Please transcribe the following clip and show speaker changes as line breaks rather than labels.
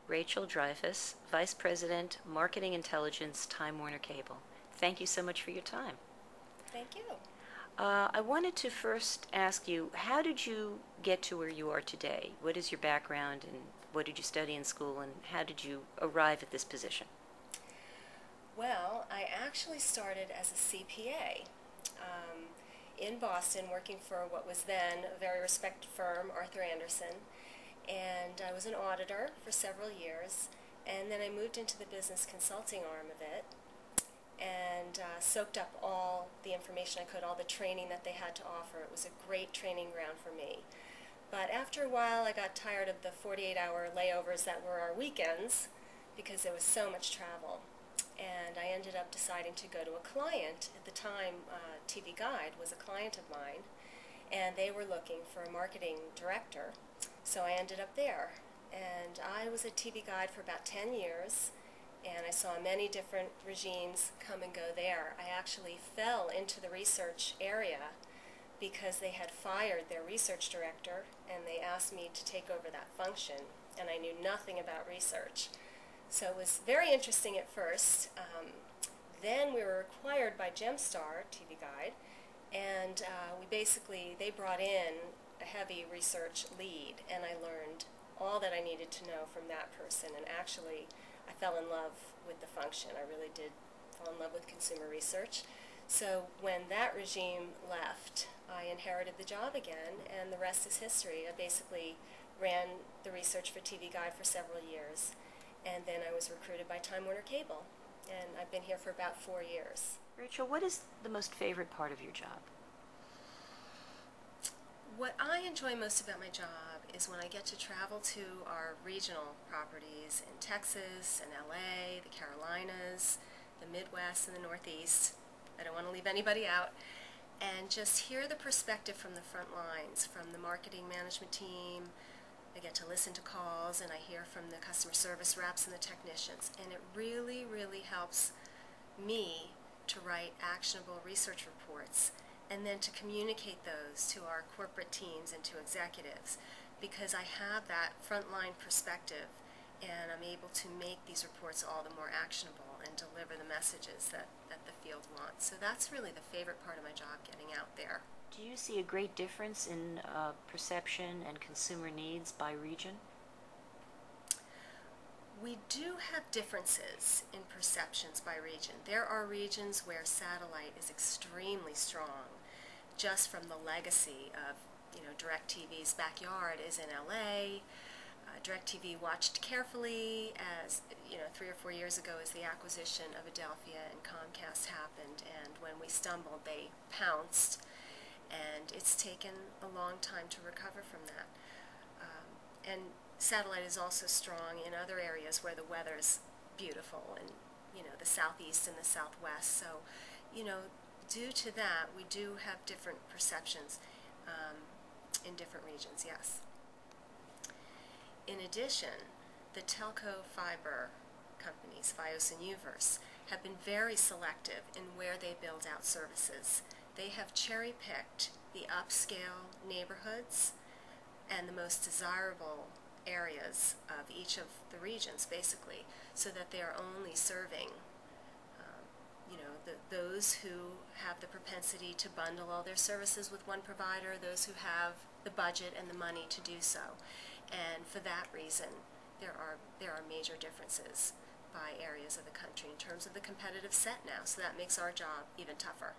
Rachel Dreyfus, Vice President, Marketing Intelligence, Time Warner Cable. Thank you so much for your time.
Thank you.
I wanted to first ask you, how did you get to where you are today? What is your background and what did you study in school and how did you arrive at this position?
Well, I actually started as a CPA in Boston, working for what was then a very respected firm, Arthur Andersen, and I was an auditor for several years, and then I moved into the business consulting arm of it and soaked up all the information I could, all the training that they had to offer. It was a great training ground for me. But after a while, I got tired of the 48-hour layovers that were our weekends because there was so much travel. And I ended up deciding to go to a client. At the time, TV Guide was a client of mine, and they were looking for a marketing director. So I ended up there. And I was at TV Guide for about 10 years, and I saw many different regimes come and go there. I actually fell into the research area because they had fired their research director, and they asked me to take over that function, and I knew nothing about research. So it was very interesting at first. Then we were acquired by Gemstar, TV Guide, and they brought in a heavy research lead, and I learned all that I needed to know from that person, and actually I fell in love with the function. I really did fall in love with consumer research. So when that regime left, I inherited the job again, and the rest is history. I basically ran the research for TV Guide for several years, and then I was recruited by Time Warner Cable, and I've been here for about 4 years.
Rachel, what is the most favorite part of your job?
What I enjoy most about my job is when I get to travel to our regional properties in Texas and LA, the Carolinas, the Midwest, and the Northeast. I don't want to leave anybody out. And just hear the perspective from the front lines, from the marketing management team. I get to listen to calls, and I hear from the customer service reps and the technicians. And it really, really helps me to write actionable research reports and then to communicate those to our corporate teams and to executives, because I have that frontline perspective and I'm able to make these reports all the more actionable and deliver the messages that the field wants. So that's really the favorite part of my job, getting out there.
Do you see a great difference in perception and consumer needs by region?
We do have differences in perceptions by region. There are regions where satellite is extremely strong, just from the legacy of, DirecTV's backyard is in LA. DirecTV watched carefully as, 3 or 4 years ago as the acquisition of Adelphia and Comcast happened, and when we stumbled, they pounced, and it's taken a long time to recover from that. And satellite is also strong in other areas where the weather's beautiful, and the southeast and the southwest. So, due to that, we do have different perceptions in different regions. Yes. In addition, the telco fiber companies, Fios and Uverse, have been very selective in where they build out services. They have cherry-picked the upscale neighborhoods and the most desirable areas of each of the regions, basically, so that they are only serving those who have the propensity to bundle all their services with one provider, those who have the budget and the money to do so. And for that reason, there are major differences by areas of the country in terms of the competitive set now, so that makes our job even tougher.